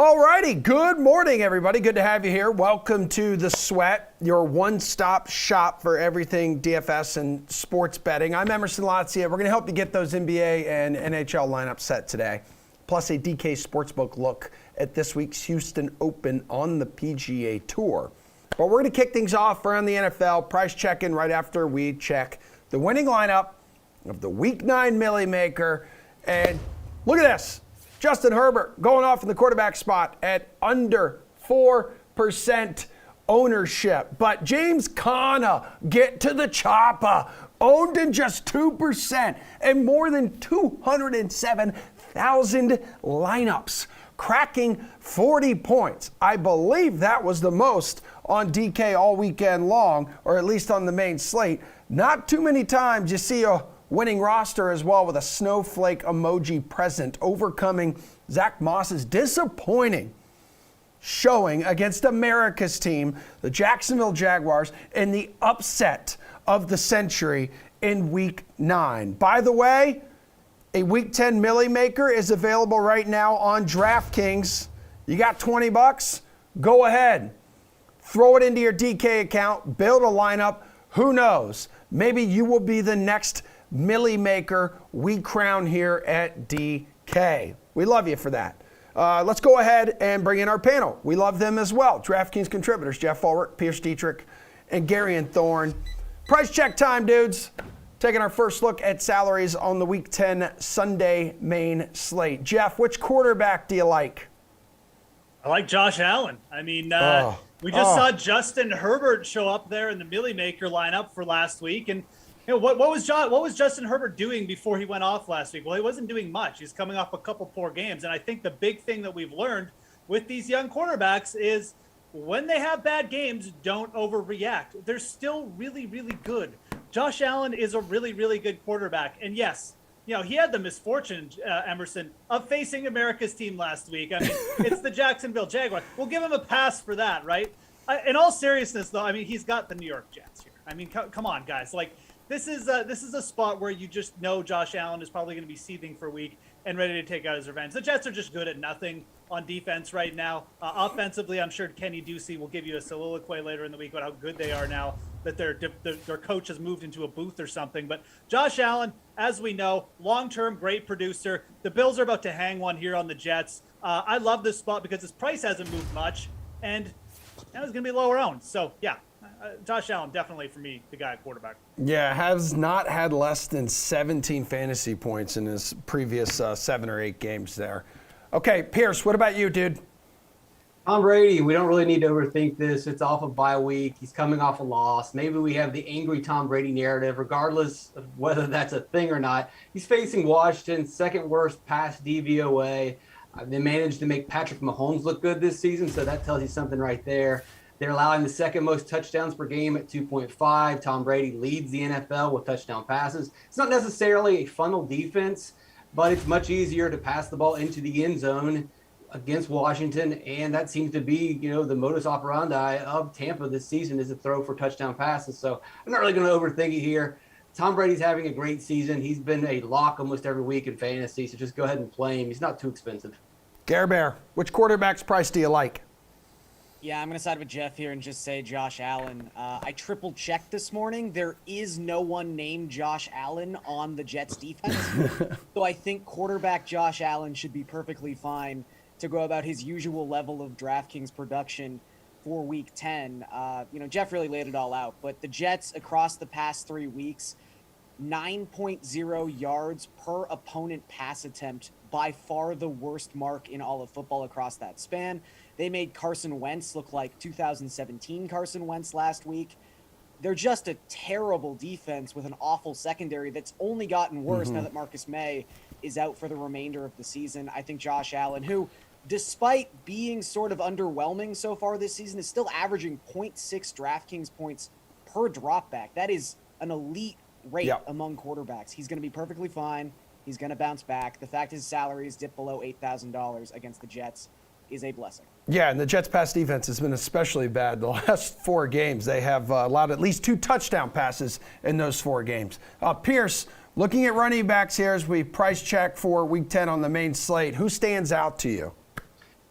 All righty. Good morning, everybody. Good to have you here. Welcome to The Sweat, your one-stop shop for everything DFS and sports betting. I'm Emerson Lotzia. We're going to help you get those NBA and NHL lineups set today, plus a DK Sportsbook look at this week's Houston Open on the PGA Tour. But we're going to kick things off around the NFL, price check-in right after we check the winning lineup of the Week 9 Millie Maker. And look at this. Justin Herbert going off in the quarterback spot at under 4% ownership. But James Conner, get to the chopper, owned in just 2% and more than 207,000 lineups, cracking 40 points. I believe that was the most on DK all weekend long, or at least on the main slate. Not too many times you see a winning roster as well with a snowflake emoji present, overcoming Zach Moss's disappointing showing against America's team, the Jacksonville Jaguars, in the upset of the century in Week 9. By the way, a Week 10 Millie Maker is available right now on DraftKings. You got 20 bucks? Go ahead. Throw it into your DK account, build a lineup. Who knows? Maybe you will be the next Millie Maker we crown here at DK. We love you for that. Let's go ahead and bring in our panel. We love them as well. DraftKings contributors, Jeff Ulrich, Pierce Dietrich, and Gary and Thorne. Price check time, dudes. Taking our first look at salaries on the Week 10 Sunday main slate. Jeff, which quarterback do you like? I like Josh Allen. I mean, we just saw Justin Herbert show up there in the Millie Maker lineup for last week. And you know, what was Justin Herbert doing before he went off last week? Well, he wasn't doing much. He's coming off a couple poor games. And I think the big thing that we've learned with these young quarterbacks is when they have bad games, don't overreact. They're still really, really good. Josh Allen is a really, really good quarterback. And yes, you know, he had the misfortune, Emerson, of facing America's team last week. I mean, it's the Jacksonville Jaguars. We'll give him a pass for that, right? In all seriousness, though, I mean, he's got the New York Jets here. I mean, come on, guys. Like, this is a spot where you just know Josh Allen is probably going to be seething for a week and ready to take out his revenge. The Jets are just good at nothing on defense right now. Offensively, I'm sure Kenny Ducey will give you a soliloquy later in the week about how good they are now that their coach has moved into a booth or something. But Josh Allen, as we know, long-term great producer. The Bills are about to hang one here on the Jets. I love this spot because his price hasn't moved much, and now he's going to be lower owned. So, yeah. Josh Allen, definitely for me, the guy at quarterback. Yeah, has not had less than 17 fantasy points in his previous 7 or 8 games there. Okay, Pierce, what about you, dude? Tom Brady, we don't really need to overthink this. It's off of bye week. He's coming off a loss. Maybe we have the angry Tom Brady narrative, regardless of whether that's a thing or not. He's facing Washington's second worst pass DVOA. They managed to make Patrick Mahomes look good this season, so that tells you something right there. They're allowing the second most touchdowns per game at 2.5. Tom Brady leads the NFL with touchdown passes. It's not necessarily a funnel defense, but it's much easier to pass the ball into the end zone against Washington, and that seems to be, you know, the modus operandi of Tampa this season is to throw for touchdown passes. So I'm not really going to overthink it here. Tom Brady's having a great season. He's been a lock almost every week in fantasy, so just go ahead and play him. He's not too expensive. Gare Bear, which quarterback's price do you like? Yeah, I'm going to side with Jeff here and just say Josh Allen. I triple-checked this morning. There is no one named Josh Allen on the Jets defense. So I think quarterback Josh Allen should be perfectly fine to go about his usual level of DraftKings production for Week 10. Jeff really laid it all out. But the Jets across the past 3 weeks, 9.0 yards per opponent pass attempt, by far the worst mark in all of football across that span. They made Carson Wentz look like 2017 Carson Wentz last week. They're just a terrible defense with an awful secondary that's only gotten worse now that Marcus May is out for the remainder of the season. I think Josh Allen, who, despite being sort of underwhelming so far this season, is still averaging 0.6 DraftKings points per dropback. That is an elite rate among quarterbacks. He's going to be perfectly fine. He's going to bounce back. The fact his salary is dipped below $8,000 against the Jets is a blessing. Yeah, and the Jets' pass defense has been especially bad the last 4 games. They have allowed at least 2 touchdown passes in those 4 games. Pierce, looking at running backs here as we price check for Week 10 on the main slate, who stands out to you?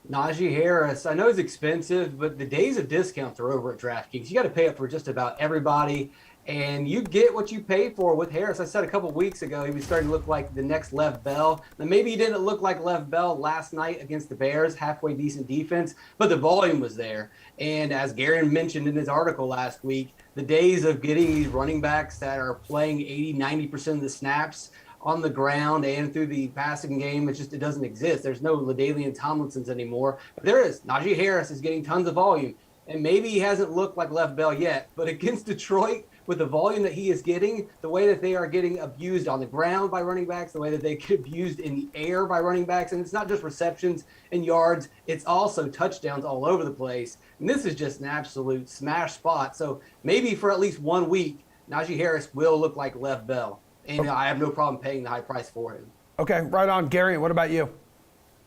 Najee Harris, I know he's expensive, but the days of discounts are over at DraftKings. You got to pay up for just about everybody, and you get what you pay for with Harris. I said a couple weeks ago he was starting to look like the next Lev Bell. Now, maybe he didn't look like Lev Bell last night against the Bears, halfway decent defense, but the volume was there. And as Garen mentioned in his article last week, the days of getting these running backs that are playing 80, 90% of the snaps on the ground and through the passing game, it doesn't exist. There's no LaDainian Tomlinsons anymore. But there is. Najee Harris is getting tons of volume. And maybe he hasn't looked like Lev Bell yet, but against Detroit, with the volume that he is getting, the way that they are getting abused on the ground by running backs, the way that they get abused in the air by running backs, and it's not just receptions and yards, it's also touchdowns all over the place. And this is just an absolute smash spot. So maybe for at least 1 week, Najee Harris will look like Lev Bell. And I have no problem paying the high price for him. Okay, right on. Gary, what about you?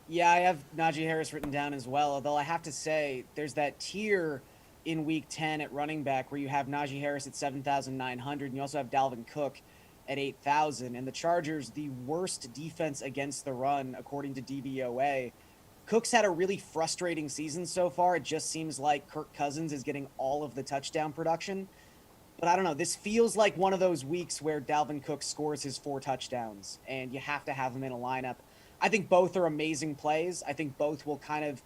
Yeah, I have Najee Harris written down as well, although I have to say there's that tier in Week 10 at running back where you have Najee Harris at 7,900 and you also have Dalvin Cook at 8,000. And the Chargers, the worst defense against the run, according to DVOA. Cook's had a really frustrating season so far. It just seems like Kirk Cousins is getting all of the touchdown production. But I don't know. This feels like one of those weeks where Dalvin Cook scores his 4 touchdowns, and you have to have him in a lineup. I think both are amazing plays. I think both will kind of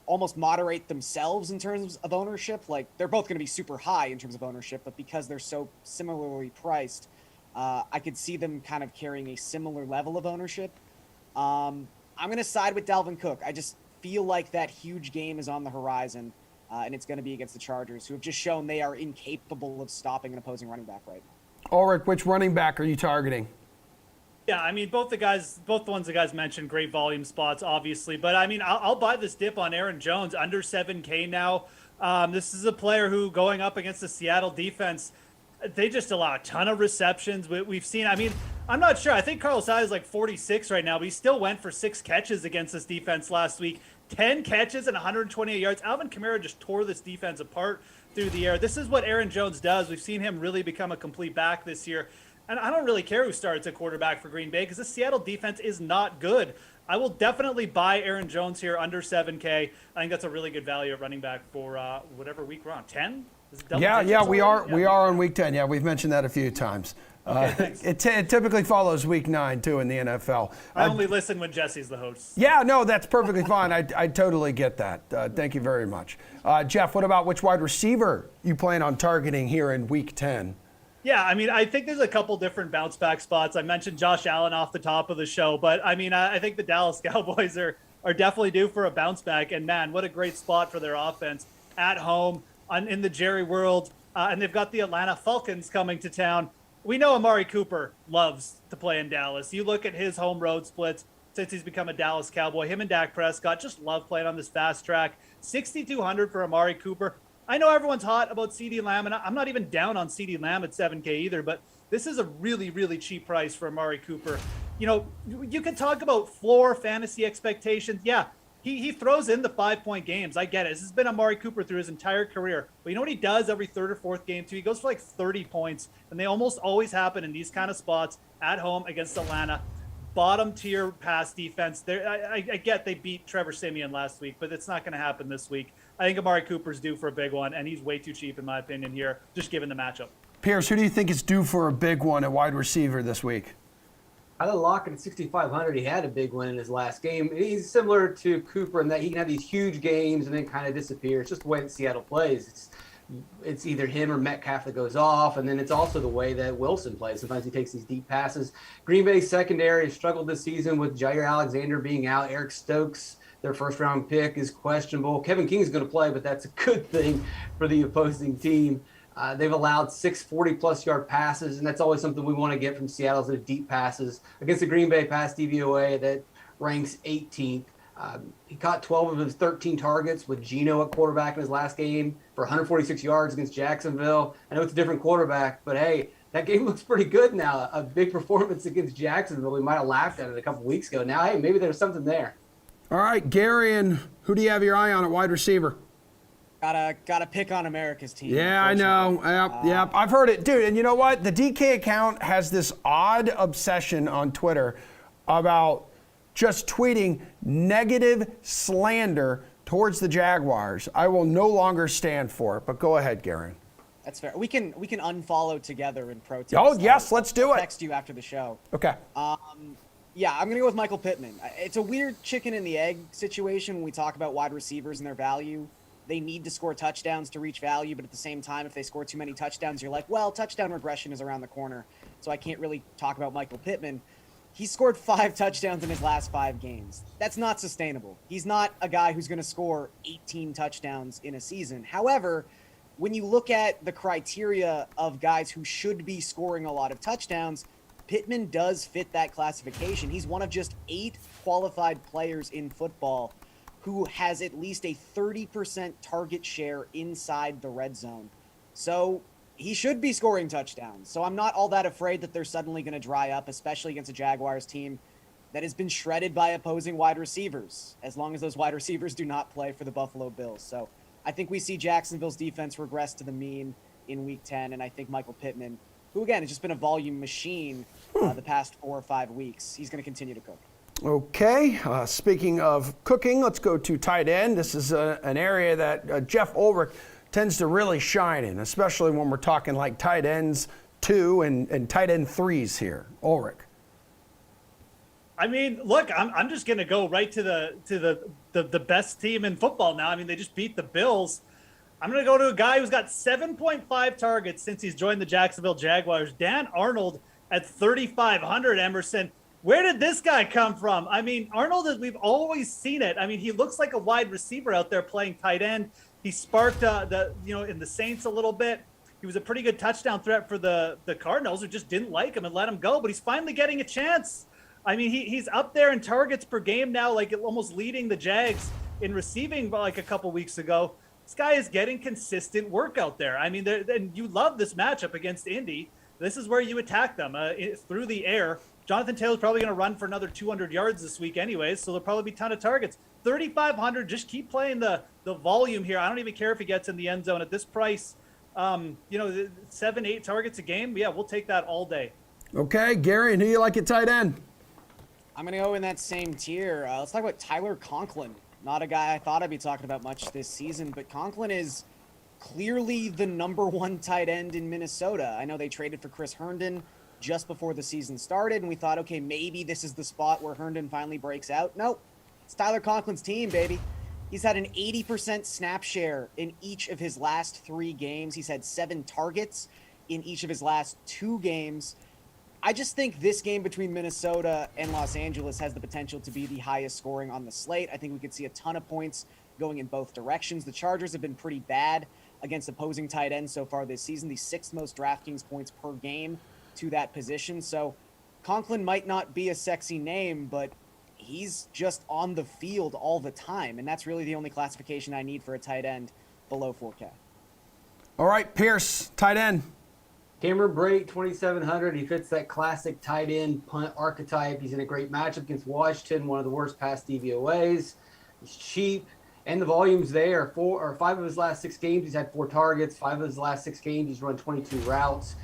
almost moderate themselves in terms of ownership. Like, they're both going to be super high in terms of ownership, but because they're so similarly priced, I could see them kind of carrying a similar level of ownership. I'm going to side with Dalvin Cook. I just feel like that huge game is on the horizon. And it's going to be against the Chargers, who have just shown they are incapable of stopping an opposing running back right now. Ulrich, which running back are you targeting? Yeah, I mean, both the ones the guys mentioned, great volume spots, obviously. But, I mean, I'll buy this dip on Aaron Jones, under 7K now. This is a player who, going up against the Seattle defense, they just allow a ton of receptions. We've seen, I mean, I'm not sure. I think Carlos Hyde is like 46 right now, but he still went for 6 catches against this defense last week. 10 catches and 128 yards. Alvin Kamara just tore this defense apart through the air. This is what Aaron Jones does. We've seen him really become a complete back this year. And I don't really care who starts at quarterback for Green Bay because the Seattle defense is not good. I will definitely buy Aaron Jones here under 7K. I think that's a really good value at running back for whatever week we're on. 10? Yeah, we are on week 10. Yeah, we've mentioned that a few times. Okay, it typically follows week 9 too in the NFL. I only listen when Jesse's the host. Yeah, no, that's perfectly fine. I totally get that. Thank you very much. Jeff, what about which wide receiver you plan on targeting here in week 10? Yeah, I mean, I think there's a couple different bounce back spots. I mentioned Josh Allen off the top of the show, but I mean, I think the Dallas Cowboys are definitely due for a bounce back. And man, what a great spot for their offense at home in the Jerry World. And they've got the Atlanta Falcons coming to town. We know Amari Cooper loves to play in Dallas. You look at his home road splits since he's become a Dallas Cowboy. Him and Dak Prescott just love playing on this fast track. 6,200 for Amari Cooper. I know everyone's hot about CeeDee Lamb, and I'm not even down on CeeDee Lamb at 7K either, but this is a really, really cheap price for Amari Cooper. You know, you can talk about floor fantasy expectations. Yeah, he throws in the 5-point games. I get it. This has been Amari Cooper through his entire career. But you know what he does every third or fourth game, too? He goes for like 30 points, and they almost always happen in these kind of spots at home against Atlanta. Bottom tier pass defense. I get they beat Trevor Siemian last week, but it's not going to happen this week. I think Amari Cooper's due for a big one, and he's way too cheap in my opinion here, just given the matchup. Pierce, who do you think is due for a big one at wide receiver this week? I had Lockett at 6,500. He had a big win in his last game. He's similar to Cooper in that he can have these huge games and then kind of disappear. It's just the way that Seattle plays. It's either him or Metcalf that goes off, and then it's also the way that Wilson plays. Sometimes he takes these deep passes. Green Bay's secondary has struggled this season with Jair Alexander being out. Eric Stokes, their first-round pick, is questionable. Kevin King's going to play, but that's a good thing for the opposing team. They've allowed 6 40-plus yard passes, and that's always something we want to get from Seattle, is deep passes. Against the Green Bay pass DVOA that ranks 18th. He caught 12 of his 13 targets with Geno at quarterback in his last game for 146 yards against Jacksonville. I know it's a different quarterback, but hey, that game looks pretty good now. A big performance against Jacksonville. We might have laughed at it a couple weeks ago. Now, hey, maybe there's something there. All right, Gary, and who do you have your eye on at wide receiver? Gotta pick on America's team. Yeah, I know. Yep. I've heard it. Dude, and you know what? The DK account has this odd obsession on Twitter about just tweeting negative slander towards the Jaguars. I will no longer stand for it. But go ahead, Garen. That's fair. We can unfollow together in protest. Oh, yes, let's do I'll it. text you after the show. Okay. Yeah, I'm going to go with Michael Pittman. It's a weird chicken and the egg situation when we talk about wide receivers and their value. They need to score touchdowns to reach value, but at the same time, if they score too many touchdowns, you're like, well, touchdown regression is around the corner, so I can't really talk about Michael Pittman. He scored 5 touchdowns in his last 5 games. That's not sustainable. He's not a guy who's going to score 18 touchdowns in a season. However, when you look at the criteria of guys who should be scoring a lot of touchdowns, Pittman does fit that classification. He's one of just 8 qualified players in football who has at least a 30% target share inside the red zone. So he should be scoring touchdowns. So I'm not all that afraid that they're suddenly going to dry up, especially against a Jaguars team that has been shredded by opposing wide receivers, as long as those wide receivers do not play for the Buffalo Bills. So I think we see Jacksonville's defense regress to the mean in Week 10, and I think Michael Pittman, who again has just been a volume machine the past 4 or 5 weeks, he's going to continue to cook. Okay, speaking of cooking, let's go to tight end. This is an area that Jeff Ulrich tends to really shine in, especially when we're talking like tight ends 2 and tight end 3s here. Ulrich. I mean, look, I'm just going to go right to the best team in football now. I mean, they just beat the Bills. I'm going to go to a guy who's got 7.5 targets since he's joined the Jacksonville Jaguars. Dan Arnold at 3,500, Emerson. Where did this guy come from? I mean, Arnold, we've always seen it. I mean, he looks like a wide receiver out there playing tight end. He sparked in the Saints a little bit. He was a pretty good touchdown threat for the Cardinals, who just didn't like him and let him go. But he's finally getting a chance. I mean, he's up there in targets per game now, like almost leading the Jags in receiving like a couple weeks ago. This guy is getting consistent work out there. I mean, and you love this matchup against Indy. This is where you attack them through the air. Jonathan Taylor's probably going to run for another 200 yards this week anyways, so there'll probably be a ton of targets. 3,500, just keep playing the volume here. I don't even care if he gets in the end zone at this price. 7-8 targets a game. Yeah, we'll take that all day. Okay, Gary, and who you like at tight end? I'm going to go in that same tier. Let's talk about Tyler Conklin. Not a guy I thought I'd be talking about much this season, but Conklin is clearly the number 1 tight end in Minnesota. I know they traded for Chris Herndon just before the season started, and we thought, okay, maybe this is the spot where Herndon finally breaks out. Nope. It's Tyler Conklin's team, baby. He's had an 80% snap share in each of his last 3 games. He's had 7 targets in each of his last 2 games. I just think this game between Minnesota and Los Angeles has the potential to be the highest scoring on the slate. I think we could see a ton of points going in both directions. The Chargers have been pretty bad against opposing tight ends so far this season, the 6th most DraftKings points per game to that position. So Conklin might not be a sexy name, but he's just on the field all the time, and that's really the only classification I need for a tight end below 4K. All right, Pierce, tight end. Cameron Brate, 2,700. He fits that classic tight end punt archetype. He's in a great matchup against Washington, one of the worst pass DVOAs. He's cheap, and the volume's there. 5 of his last 6 games, he's had 4 targets. 5 of his last 6 games, he's run 22 routes.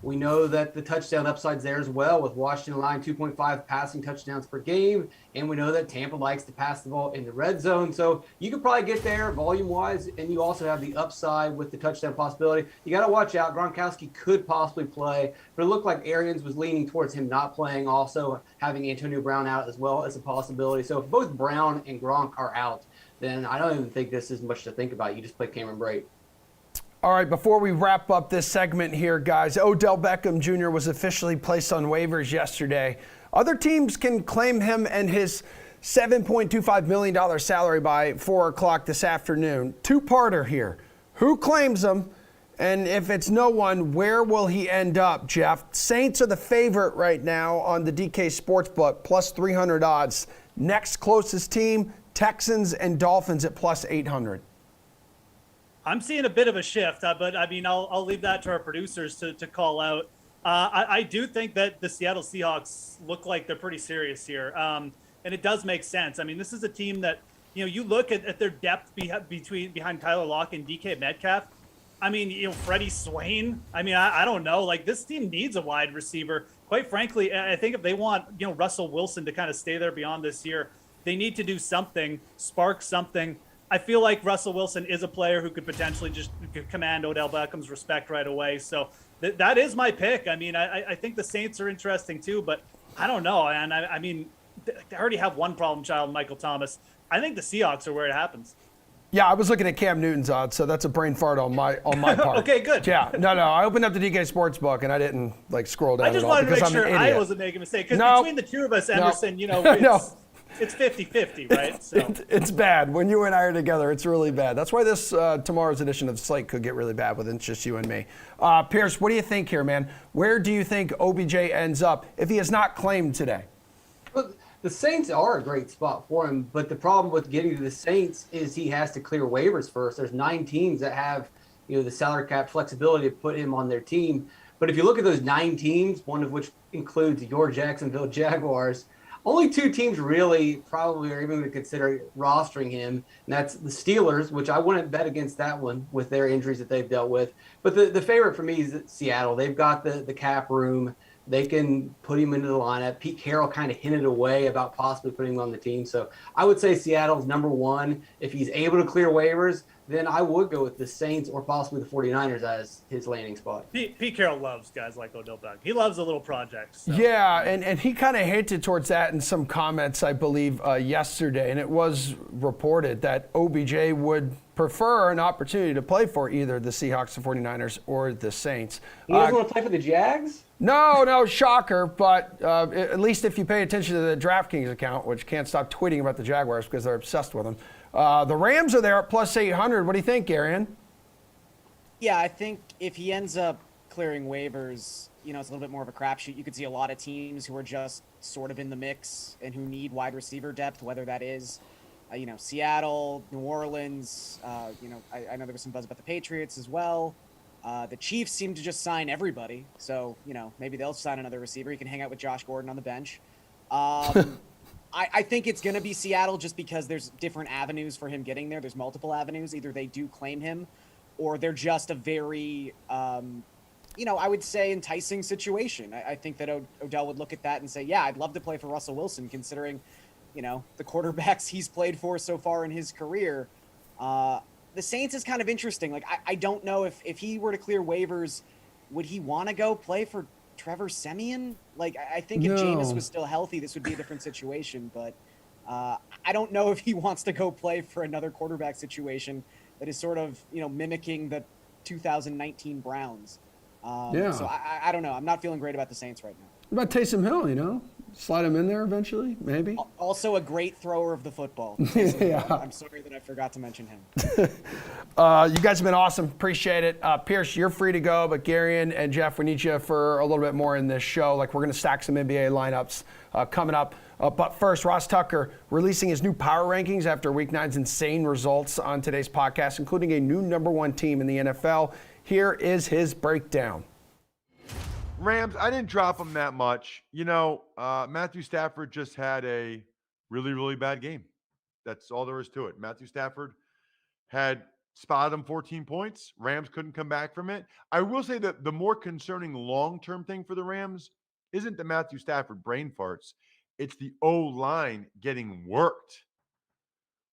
We know that the touchdown upside's there as well, with Washington line 2.5 passing touchdowns per game, and we know that Tampa likes to pass the ball in the red zone. So you could probably get there volume-wise, and you also have the upside with the touchdown possibility. You got to watch out. Gronkowski could possibly play, but it looked like Arians was leaning towards him not playing, also having Antonio Brown out as well as a possibility. So if both Brown and Gronk are out, then I don't even think this is much to think about. You just play Cameron Brate. All right, before we wrap up this segment here, guys, Odell Beckham Jr. was officially placed on waivers yesterday. Other teams can claim him and his $7.25 million salary by 4 o'clock this afternoon. 2-parter here. Who claims him? And if it's no one, where will he end up, Jeff? Saints are the favorite right now on the DK Sportsbook, plus 300 odds. Next closest team, Texans and Dolphins at plus 800. I'm seeing a bit of a shift, but I mean, I'll leave that to our producers to call out. I do think that the Seattle Seahawks look like they're pretty serious here, and it does make sense. I mean, this is a team that, you look at their depth behind Tyler Lockett and DK Metcalf. I mean, Freddie Swain. I mean, I don't know. Like, this team needs a wide receiver. Quite frankly, I think if they want, Russell Wilson to kind of stay there beyond this year, they need to do something, spark something. I feel like Russell Wilson is a player who could potentially just command Odell Beckham's respect right away. So that is my pick. I mean, I think the Saints are interesting too, but I don't know. And I mean, they already have one problem child, Michael Thomas. I think the Seahawks are where it happens. Yeah, I was looking at Cam Newton's odds, so that's a brain fart on my part. Okay, good. Yeah, no, I opened up the DK Sportsbook and I didn't scroll down. I just at all wanted to make I'm sure an I idiot. wasn't making a mistake because No. between the two of us, Emerson, No. it's 50-50, right? So It's bad. When you and I are together, it's really bad. That's why this tomorrow's edition of Slate could get really bad when it's just you and me. Pierce, what do you think here, man? Where do you think OBJ ends up if he is not claimed today? Well, the Saints are a great spot for him, but the problem with getting to the Saints is he has to clear waivers first. There's 9 teams that have, the salary cap flexibility to put him on their team. But if you look at those 9 teams, one of which includes your Jacksonville Jaguars, only 2 teams really probably are even going to consider rostering him, and that's the Steelers, which I wouldn't bet against that one with their injuries that they've dealt with. But the favorite for me is Seattle. They've got the cap room. They can put him into the lineup. Pete Carroll kind of hinted away about possibly putting him on the team. So I would say Seattle's number 1. If he's able to clear waivers, then I would go with the Saints or possibly the 49ers as his landing spot. Pete Carroll loves guys like Odell Beckham. He loves the little projects. So. Yeah, and he kind of hinted towards that in some comments, I believe, yesterday. And it was reported that OBJ would prefer an opportunity to play for either the Seahawks, the 49ers, or the Saints. He doesn't want to play for the Jags? No, shocker. But at least if you pay attention to the DraftKings account, which can't stop tweeting about the Jaguars because they're obsessed with them. The Rams are there at plus 800. What do you think, Arian? Yeah, I think if he ends up clearing waivers, it's a little bit more of a crapshoot. You could see a lot of teams who are just sort of in the mix and who need wide receiver depth, whether that is, Seattle, New Orleans. I know there was some buzz about the Patriots as well. The Chiefs seem to just sign everybody. So, maybe they'll sign another receiver. He can hang out with Josh Gordon on the bench. I think it's going to be Seattle just because there's different avenues for him getting there. There's multiple avenues. Either they do claim him or they're just a very, I would say enticing situation. I think that Odell would look at that and say, yeah, I'd love to play for Russell Wilson considering, the quarterbacks he's played for so far in his career. The Saints is kind of interesting. Like, I don't know if he were to clear waivers, would he want to go play for Trevor Siemian? Like, I think if Jameis was still healthy, this would be a different situation. But I don't know if he wants to go play for another quarterback situation that is sort of, mimicking the 2019 Browns. So I don't know. I'm not feeling great about the Saints right now. What about Taysom Hill, Slide him in there eventually, maybe? Also a great thrower of the football. Yeah. I'm sorry that I forgot to mention him. You guys have been awesome. Appreciate it. Pierce, you're free to go, but Gary and Jeff, we need you for a little bit more in this show. We're going to stack some NBA lineups coming up. But first, Ross Tucker releasing his new power rankings after Week 9's insane results on today's podcast, including a new number 1 team in the NFL. Here is his breakdown. Rams, I didn't drop them that much. Matthew Stafford just had a really, really bad game. That's all there is to it. Matthew Stafford had spotted him 14 points. Rams couldn't come back from it. I will say that the more concerning long-term thing for the Rams isn't the Matthew Stafford brain farts. It's the O-line getting worked.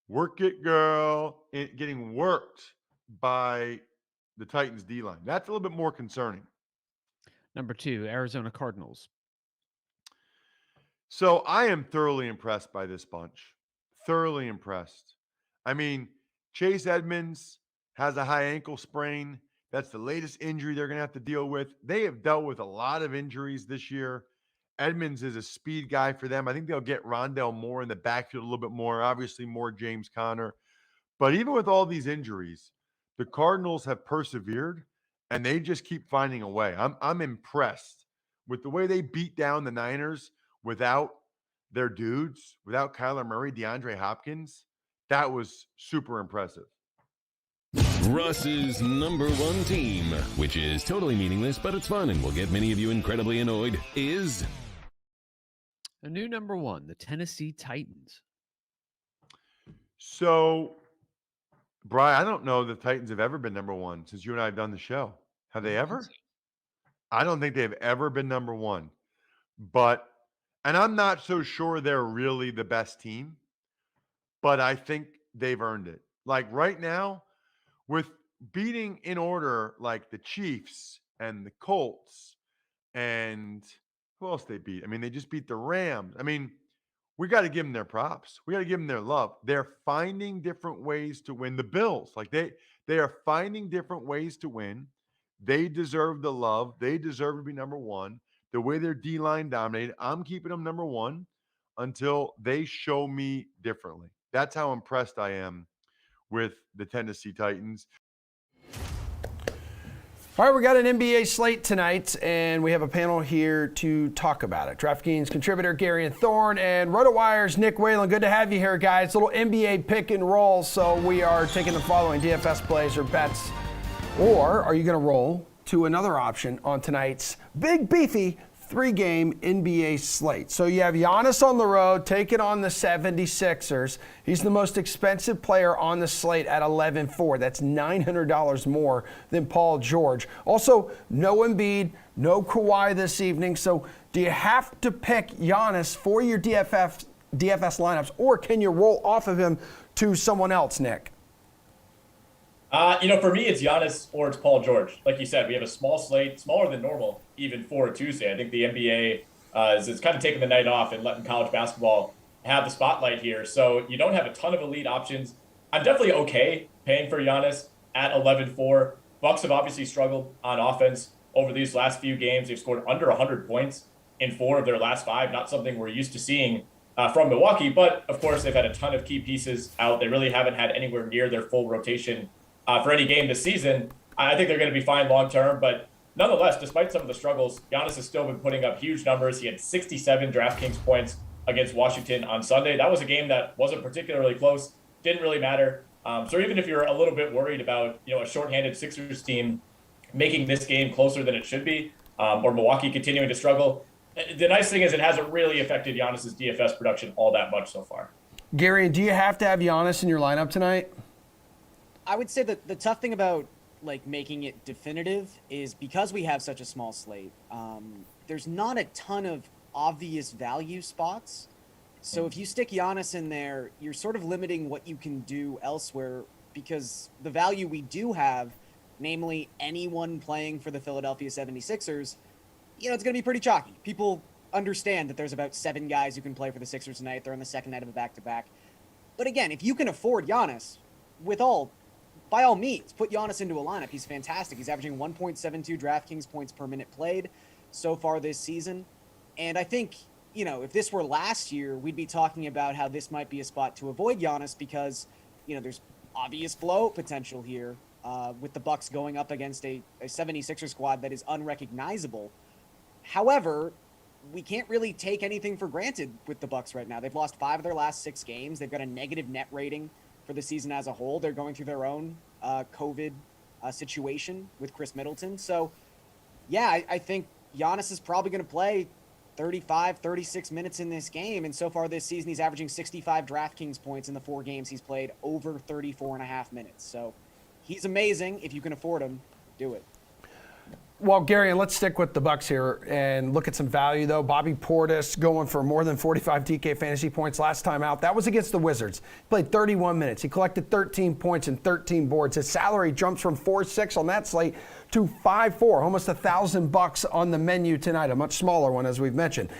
Work it, girl. Getting worked by the Titans D-line. That's a little bit more concerning. Number 2, Arizona Cardinals. So I am thoroughly impressed by this bunch. Thoroughly impressed. I mean, Chase Edmonds has a high ankle sprain. That's the latest injury they're going to have to deal with. They have dealt with a lot of injuries this year. Edmonds is a speed guy for them. I think they'll get Rondell Moore in the backfield a little bit more. Obviously, more James Conner. But even with all these injuries, the Cardinals have persevered. And they just keep finding a way. I'm impressed with the way they beat down the Niners without their dudes, without Kyler Murray, DeAndre Hopkins. That was super impressive. Russ's number 1 team, which is totally meaningless, but it's fun and will get many of you incredibly annoyed, is A new number 1, the Tennessee Titans. So Brian, I don't know the Titans have ever been number one since you and I have done the show. Have they ever? I don't think they've ever been number one. And I'm not so sure they're really the best team, but I think they've earned it. Like right now, with beating in order like the Chiefs and the Colts and who else they beat? I mean, they just beat the Rams. I mean, we got to give them their props. We got to give them their love. They're finding different ways to win. The Bills, like they are finding different ways to win. They deserve the love. They deserve to be number one. The way their D-line dominated, I'm keeping them number one until they show me differently. That's how impressed I am with the Tennessee Titans. All right, we got an NBA slate tonight, and we have a panel here to talk about it. DraftKings contributor Gary and Thorne and RotoWire's Nick Whalen. Good to have you here, guys. Little NBA pick and roll. So we are taking the following DFS plays or bets. Or are you going to roll to another option on tonight's big, beefy 3-game NBA slate? So you have Giannis on the road taking on the 76ers. He's the most expensive player on the slate at 11-4. That's $900 more than Paul George. Also, no Embiid, no Kawhi this evening. So do you have to pick Giannis for your DFS lineups, or can you roll off of him to someone else, Nick? For me, it's Giannis or it's Paul George. Like you said, we have a small slate, smaller than normal, even for a Tuesday. I think the NBA is kind of taking the night off and letting college basketball have the spotlight here. So you don't have a ton of elite options. I'm definitely okay paying for Giannis at 11-4. Bucks have obviously struggled on offense over these last few games. They've scored under 100 points in 4 of their last 5, not something we're used to seeing from Milwaukee. But, of course, they've had a ton of key pieces out. They really haven't had anywhere near their full rotation for any game this season. I think they're going to be fine long term, but nonetheless, despite some of the struggles, Giannis has still been putting up huge numbers. He had 67 DraftKings points against Washington on Sunday. That was a game that wasn't particularly close, didn't really matter. So even if you're a little bit worried about a shorthanded Sixers team making this game closer than it should be, or Milwaukee continuing to struggle, the nice thing is it hasn't really affected Giannis's DFS production all that much so far. Gary, do you have to have Giannis in your lineup tonight? I would say that the tough thing about making it definitive is because we have such a small slate, there's not a ton of obvious value spots. So if you stick Giannis in there, you're sort of limiting what you can do elsewhere, because the value we do have, namely anyone playing for the Philadelphia 76ers, it's going to be pretty chalky. People understand that there's about 7 guys who can play for the Sixers tonight. They're on the second night of a back-to-back. But again, if you can afford Giannis, by all means, put Giannis into a lineup. He's fantastic. He's averaging 1.72 DraftKings points per minute played so far this season. And I think, if this were last year, we'd be talking about how this might be a spot to avoid Giannis because, there's obvious blowout potential here with the Bucks going up against a 76er squad that is unrecognizable. However, we can't really take anything for granted with the Bucks right now. They've lost 5 of their last 6 games. They've got a negative net rating for the season as a whole. They're going through their own COVID situation with Chris Middleton. So, yeah, I think Giannis is probably going to play 35, 36 minutes in this game. And so far this season, he's averaging 65 DraftKings points in the 4 games he's played, over 34 and a half minutes. So he's amazing. If you can afford him, do it. Well, Gary, and let's stick with the Bucks here and look at some value, though. Bobby Portis going for more than 45 DK fantasy points last time out. That was against the Wizards. He played 31 minutes. He collected 13 points and 13 boards. His salary jumps from 4.6 on that slate to 5.4, almost $1,000 on the menu tonight, a much smaller one, as we've mentioned.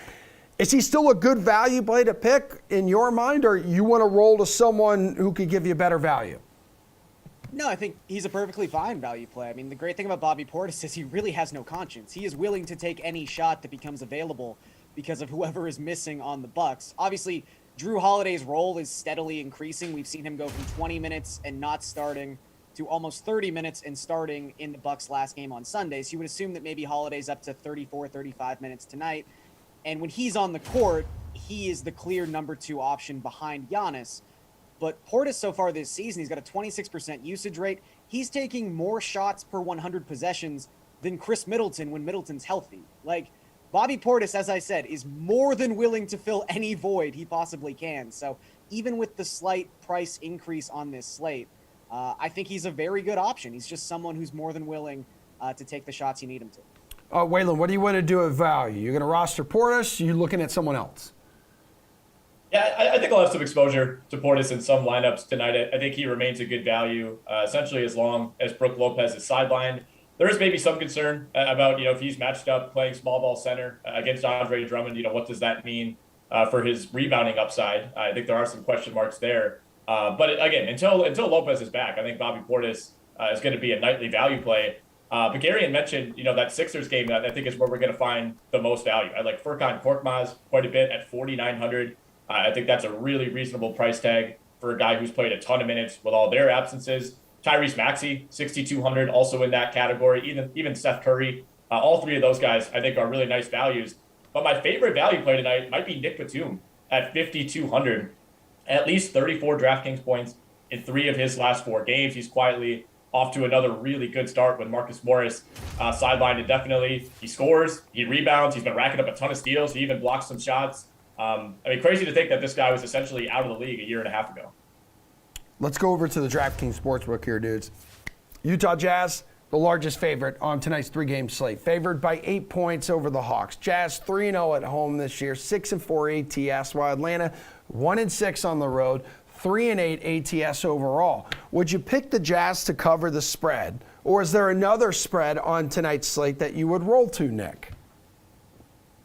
Is he still a good value play to pick in your mind, or you want to roll to someone who could give you better value? No, I think he's a perfectly fine value play. I mean, the great thing about Bobby Portis is he really has no conscience. He is willing to take any shot that becomes available because of whoever is missing on the Bucks. Obviously, Drew Holiday's role is steadily increasing. We've seen him go from 20 minutes and not starting to almost 30 minutes and starting in the Bucks' last game on Sunday. So you would assume that maybe Holiday's up to 34, 35 minutes tonight. And when he's on the court, he is the clear number 2 option behind Giannis. But Portis so far this season, he's got a 26% usage rate. He's taking more shots per 100 possessions than Chris Middleton when Middleton's healthy. Bobby Portis, as I said, is more than willing to fill any void he possibly can. So even with the slight price increase on this slate, I think he's a very good option. He's just someone who's more than willing to take the shots you need him to. Waylon, what do you want to do at value? You're going to roster Portis? Or you looking at someone else? Yeah, I think I'll have some exposure to Portis in some lineups tonight. I think he remains a good value, essentially as long as Brook Lopez is sidelined. There is maybe some concern about, if he's matched up playing small ball center against Andre Drummond, what does that mean for his rebounding upside? I think there are some question marks there. But again, until Lopez is back, I think Bobby Portis is going to be a nightly value play. But Gary had mentioned, that Sixers game that I think is where we're going to find the most value. I like Furkan Korkmaz quite a bit at 4,900. I think that's a really reasonable price tag for a guy who's played a ton of minutes with all their absences. Tyrese Maxey, 6,200, also in that category. Even Steph Curry. All three of those guys, I think, are really nice values. But my favorite value play tonight might be Nick Batum at 5,200. At least 34 DraftKings points in 3 of his last 4 games. He's quietly off to another really good start with Marcus Morris sidelined indefinitely. He scores, he rebounds, he's been racking up a ton of steals, he even blocks some shots. Crazy to think that this guy was essentially out of the league a year and a half ago. Let's go over to the DraftKings Sportsbook here, dudes. Utah Jazz, the largest favorite on tonight's 3-game slate. Favored by 8 points over the Hawks. Jazz 3-0 at home this year, 6-4 ATS, while Atlanta 1-6 on the road, 3-8 ATS overall. Would you pick the Jazz to cover the spread, or is there another spread on tonight's slate that you would roll to, Nick?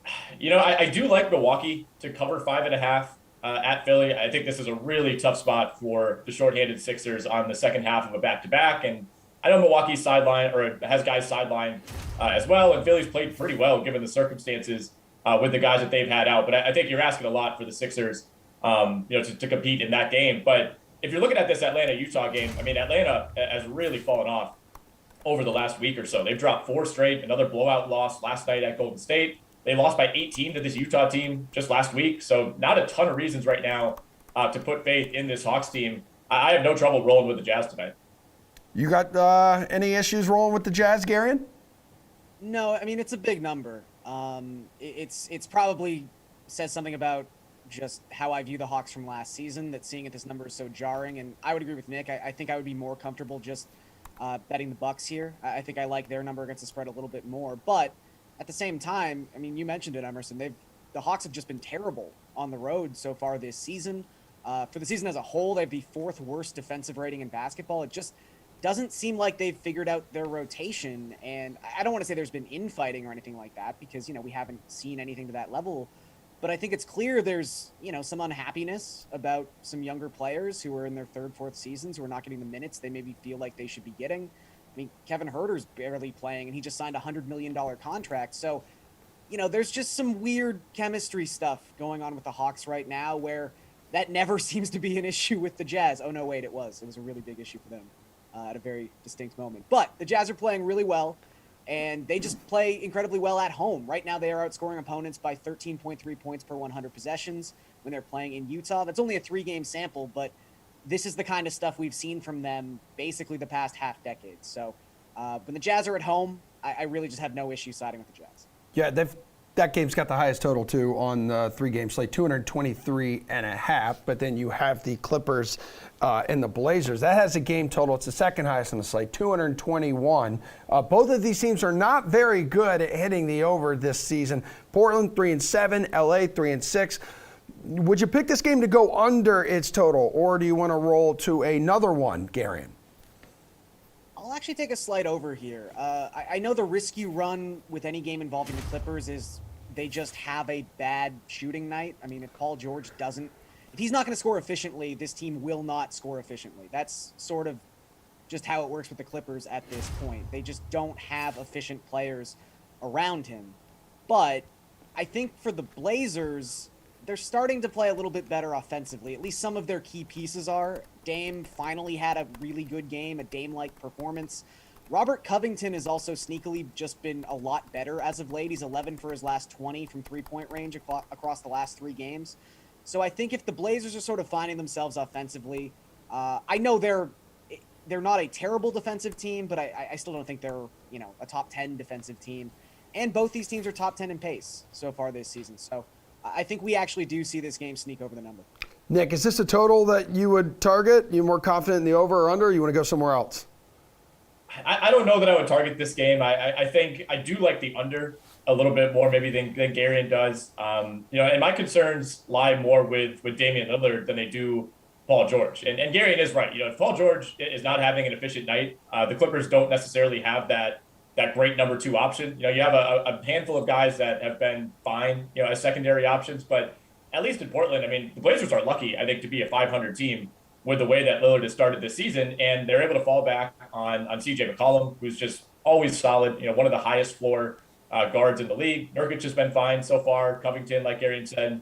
I do like Milwaukee to cover 5.5 at Philly. I think this is a really tough spot for the shorthanded Sixers on the second half of a back-to-back. And I know Milwaukee's sideline or has guys sidelined as well, and Philly's played pretty well given the circumstances with the guys that they've had out. But I think you're asking a lot for the Sixers, to compete in that game. But if you're looking at this Atlanta-Utah game, Atlanta has really fallen off over the last week or so. They've dropped 4 straight, another blowout loss last night at Golden State. They lost by 18 to this Utah team just last week. So not a ton of reasons right now to put faith in this Hawks team. I have no trouble rolling with the Jazz tonight. You got any issues rolling with the Jazz, Garion? No, it's a big number. It's probably says something about just how I view the Hawks from last season, that seeing at this number is so jarring. And I would agree with Nick. I think I would be more comfortable just betting the Bucks here. I think I like their number against the spread a little bit more. But at the same time, you mentioned it, Emerson. The Hawks have just been terrible on the road so far this season. For the season as a whole, they have the 4th worst defensive rating in basketball. It just doesn't seem like they've figured out their rotation. And I don't want to say there's been infighting or anything like that because, we haven't seen anything to that level. But I think it's clear there's, some unhappiness about some younger players who are in their 3rd, 4th seasons who are not getting the minutes they maybe feel like they should be getting. Kevin Huerter's barely playing, and he just signed a $100 million contract. So, there's just some weird chemistry stuff going on with the Hawks right now where that never seems to be an issue with the Jazz. Oh, no, wait, it was. It was a really big issue for them at a very distinct moment. But the Jazz are playing really well, and they just play incredibly well at home. Right now, they are outscoring opponents by 13.3 points per 100 possessions when they're playing in Utah. That's only a 3-game sample, but this is the kind of stuff we've seen from them basically the past half decade. So when the Jazz are at home, I really just have no issue siding with the Jazz. Yeah, that game's got the highest total, too, on the 3-game slate, 223.5. But then you have the Clippers and the Blazers. That has a game total. It's the second highest on the slate, 221. Both of these teams are not very good at hitting the over this season. Portland, 3-7. LA, 3-6. Would you pick this game to go under its total, or do you want to roll to another one, Garion? I'll actually take a slight over here. I know the risk you run with any game involving the Clippers is they just have a bad shooting night. If Paul George if he's not going to score efficiently, this team will not score efficiently. That's sort of just how it works with the Clippers at this point. They just don't have efficient players around him. But I think for the Blazers, they're starting to play a little bit better offensively. At least some of their key pieces are. Dame finally had a really good game, a Dame-like performance. Robert Covington has also sneakily just been a lot better as of late. He's 11 for his last 20 from three-point range across the last 3 games. So I think if the Blazers are sort of finding themselves offensively, I know they're not a terrible defensive team, but I still don't think they're a top 10 defensive team. And both these teams are top 10 in pace so far this season. So I think we actually do see this game sneak over the number. Nick, is this a total that you would target? You more confident in the over or under, or you want to go somewhere else? I don't know that I would target this game. I think I do like the under a little bit more maybe than Garion does. And my concerns lie more with Damian Lillard than they do Paul George. And Garion is right. If Paul George is not having an efficient night, the Clippers don't necessarily have that great number 2 option. You have a handful of guys that have been fine, as secondary options, but at least in Portland, the Blazers are lucky, I think, to be a 500 team with the way that Lillard has started this season, and they're able to fall back on CJ McCollum, who's just always solid, one of the highest floor guards in the league. Nurkic has been fine so far. Covington, like Garion said,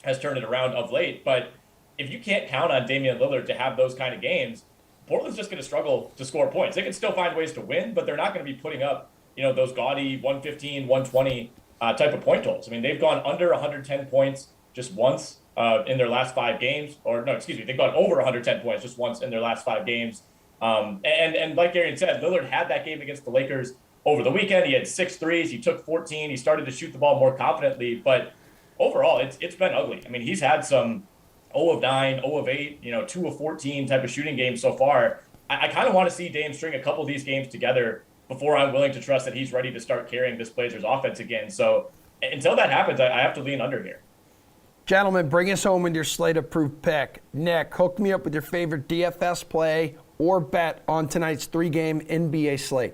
has turned it around of late. But if you can't count on Damian Lillard to have those kind of games, Portland's just going to struggle to score points. They can still find ways to win, but they're not going to be putting up, those gaudy 115, 120 type of point totals. They've gone under 110 points just once in their last 5 games, they've gone over 110 points just once in their last 5 games. And like Garion said, Lillard had that game against the Lakers over the weekend. He had 6 threes. He took 14. He started to shoot the ball more confidently, but overall, it's been ugly. He's had some 0 of 9, 0 of 8, 2 of 14 type of shooting games so far. I kind of want to see Dame string a couple of these games together before I'm willing to trust that he's ready to start carrying this Blazers offense again. So until that happens, I have to lean under here. Gentlemen, bring us home with your slate-approved pick. Nick, hook me up with your favorite DFS play or bet on tonight's 3-game NBA slate.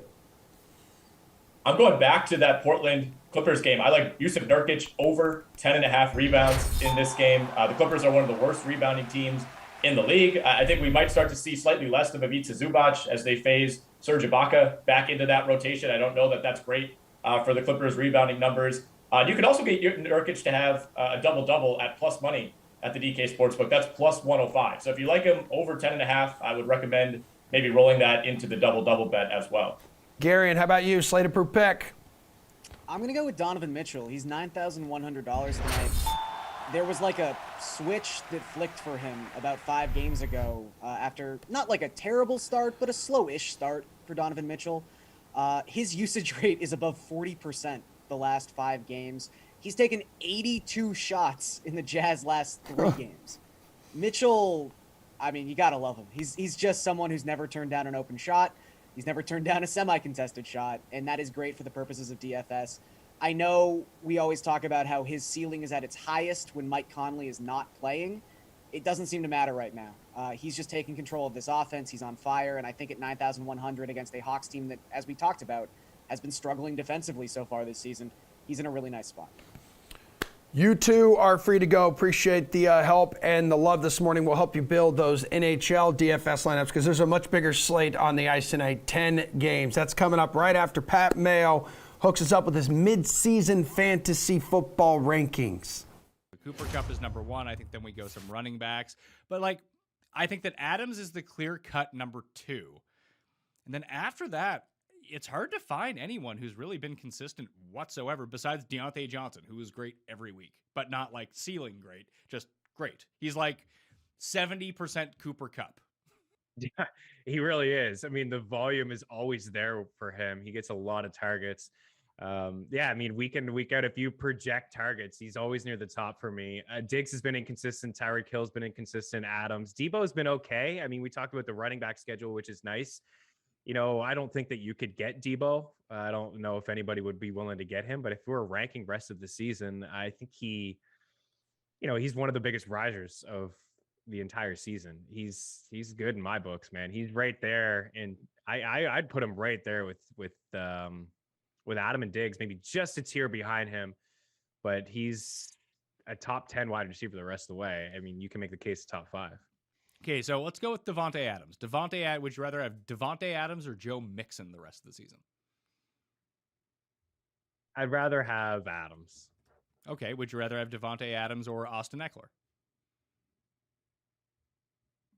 I'm going back to that Portland Clippers game. I like Yusuf Nurkic over 10.5 rebounds in this game. The Clippers are one of the worst rebounding teams in the league. I think we might start to see slightly less of Ivica Zubac as they phase Serge Ibaka back into that rotation. I don't know that that's great for the Clippers' rebounding numbers. You could also get Nurkic to have a double-double at plus money at the DK Sportsbook. That's plus 105. So if you like him over 10.5, I would recommend maybe rolling that into the double-double bet as well. Garion, how about you? Slate-approved pick. I'm going to go with Donovan Mitchell. He's $9,100 tonight. There was like a switch that flicked for him about 5 games ago after not like a terrible start, but a slow-ish start for Donovan Mitchell. His usage rate is above 40% the last 5 games. He's taken 82 shots in the Jazz last 3 games. Mitchell, you got to love him. He's just someone who's never turned down an open shot. He's never turned down a semi-contested shot, and that is great for the purposes of DFS. I know we always talk about how his ceiling is at its highest when Mike Conley is not playing. It doesn't seem to matter right now. He's just taking control of this offense. He's on fire, and I think at 9,100 against a Hawks team that, as we talked about, has been struggling defensively so far this season, he's in a really nice spot. You two are free to go. Appreciate the help and the love this morning. We'll help you build those NHL DFS lineups because there's a much bigger slate on the ice tonight, 10 games. That's coming up right after Pat Mayo hooks us up with his mid-season fantasy football rankings. The Cooper Cup is number 1. I think then we go some running backs. But, I think that Adams is the clear-cut number 2. And then after that, it's hard to find anyone who's really been consistent whatsoever besides Deontay Johnson, who is great every week, but not ceiling great, just great. He's 70% Cooper Cup. Yeah, he really is. The volume is always there for him. He gets a lot of targets. Week in, week out, if you project targets, he's always near the top for me. Diggs has been inconsistent. Tyreek Hill's been inconsistent. Adams. Debo's been okay. We talked about the running back schedule, which is nice. I don't think that you could get Debo. I don't know if anybody would be willing to get him, but if we're ranking rest of the season, I think he's one of the biggest risers of the entire season. He's good in my books, man. He's right there, and I'd put him right there with Adam and Diggs, maybe just a tier behind him, but he's a top 10 wide receiver the rest of the way. You can make the case top 5. Okay, so let's go with Devontae Adams. Would you rather have Devontae Adams or Joe Mixon the rest of the season? I'd rather have Adams. Okay, would you rather have Devontae Adams or Austin Eckler?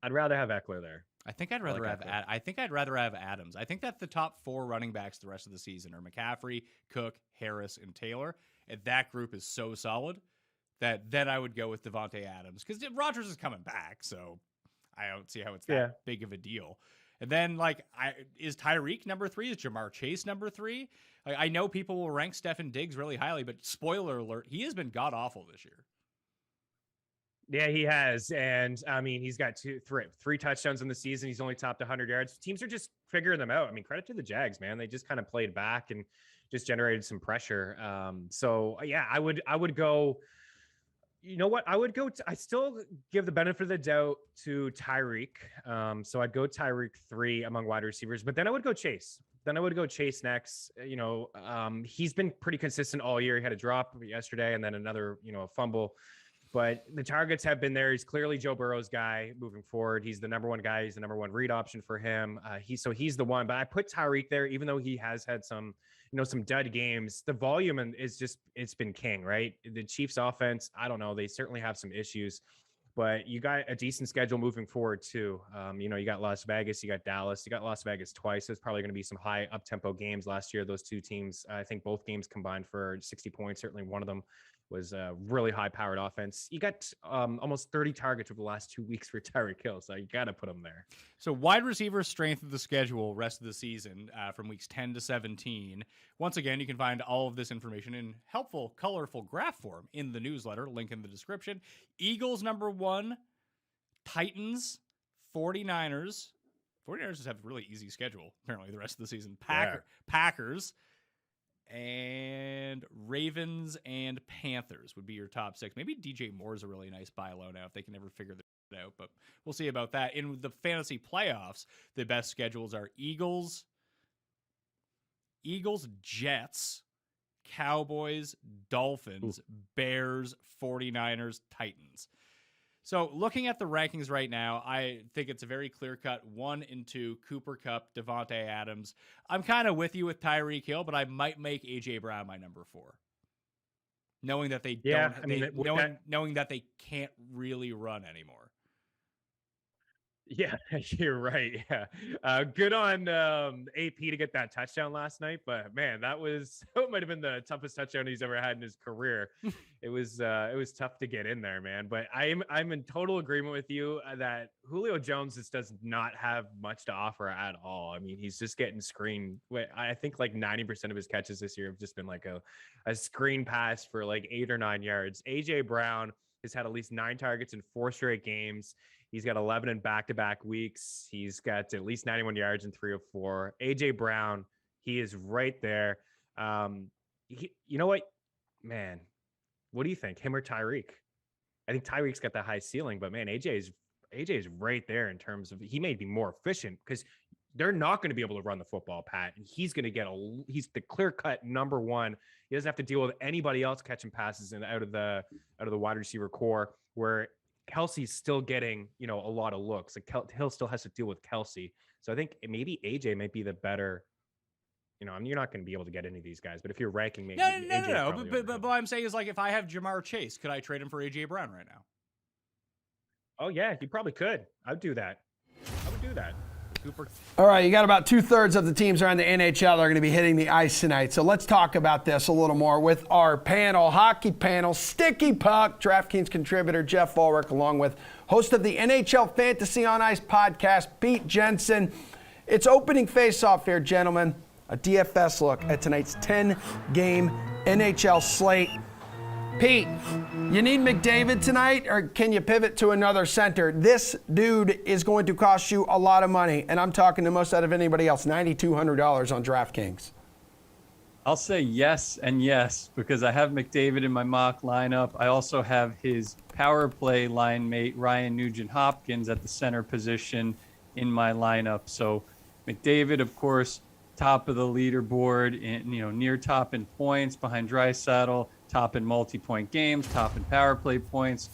I'd rather have Eckler there. I think I'd rather have Adams. I think that the top 4 running backs the rest of the season are McCaffrey, Cook, Harris, and Taylor. And that group is so solid that then I would go with Devontae Adams because Rodgers is coming back, so I don't see how it's that big of a deal. And then, is Tyreek number 3? Is Jamar Chase number 3? I know people will rank Stefan Diggs really highly, but spoiler alert, he has been god-awful this year. Yeah, he has. And I mean, he's got three touchdowns in the season. He's only topped 100 yards. Teams are just figuring them out. I mean, credit to the Jags, man. They just kind of played back and just generated some pressure. So yeah, I would go, you know what? I still give the benefit of the doubt to Tyreek. So I'd go Tyreek 3 among wide receivers, but then I would go Chase. Next. He's been pretty consistent all year. He had a drop yesterday and then another, a fumble. But the targets have been there. He's clearly Joe Burrow's guy moving forward. He's the number one guy. He's the number one read option for him. He's the one. But I put Tyreek there, even though he has had some dud games. The volume it's been king, right? The Chiefs offense, I don't know. They certainly have some issues, but you got a decent schedule moving forward too. You got Las Vegas, you got Dallas, you got Las Vegas twice. There's probably going to be some high up tempo games last year. Those two teams, I think both games combined for 60 points. Certainly one of them was a really high-powered offense. You got almost 30 targets over the last 2 weeks for Tyreek Hill, so you got to put him there. So wide receiver strength of the schedule rest of the season from weeks 10 to 17. Once again, you can find all of this information in helpful, colorful graph form in the newsletter, link in the description. Eagles number 1, Titans, 49ers. 49ers just have a really easy schedule, apparently, the rest of the season. Packers. And Ravens and Panthers would be your top 6. Maybe DJ Moore is a really nice buy low now if they can ever figure that out, but we'll see about that. In the fantasy playoffs, the best schedules are Eagles, Jets, Cowboys, Dolphins, Bears, 49ers, Titans. So looking at the rankings right now, I think it's a very clear-cut 1 and 2, Cooper Kupp, Devontae Adams. I'm kind of with you with Tyreek Hill, but I might make A.J. Brown my number 4. Knowing that knowing that they can't really run anymore. Yeah, you're right. Yeah. Good on AP to get that touchdown last night, but man, that might have been the toughest touchdown he's ever had in his career. It was tough to get in there, man. But I'm in total agreement with you that Julio Jones just does not have much to offer at all. I mean, he's just getting screened. I think like 90% of his catches this year have just been like a screen pass for like 8 or 9 yards. AJ Brown has had at least 9 targets in 4 straight games. He's got 11 in back-to-back weeks. He's got at least 91 yards in 3 of 4. A.J. Brown, he is right there. You know what, man? What do you think, him or Tyreek? I think Tyreek's got the high ceiling, but man, AJ is right there in terms of he may be more efficient because they're not going to be able to run the football, Pat. And he's going to he's the clear-cut number 1. He doesn't have to deal with anybody else catching passes out of the wide receiver core where Kelsey's still getting, a lot of looks. Like Hill still has to deal with Kelsey. So I think maybe AJ might be the better, I mean, you're not going to be able to get any of these guys, but if you're ranking maybe No. But what I'm saying is like, if I have Jamar Chase, could I trade him for AJ Brown right now? Oh yeah, you probably could. I would do that. Cooper. All right, you got about 2/3 of the teams around the NHL that are going to be hitting the ice tonight. So let's talk about this a little more with our hockey panel, Sticky Puck, DraftKings contributor Jeff Ulrich, along with host of the NHL Fantasy on Ice podcast, Pete Jensen. It's opening face-off here, gentlemen. A DFS look at tonight's 10-game NHL slate. Pete, you need McDavid tonight, or can you pivot to another center? This dude is going to cost you a lot of money, and I'm talking the most out of anybody else, $9,200 on DraftKings. I'll say yes and yes, because I have McDavid in my mock lineup. I also have his power play line mate, Ryan Nugent-Hopkins, at the center position in my lineup. So McDavid, of course, top of the leaderboard, near top in points behind Draisaitl, top in multi-point games, top in power play points,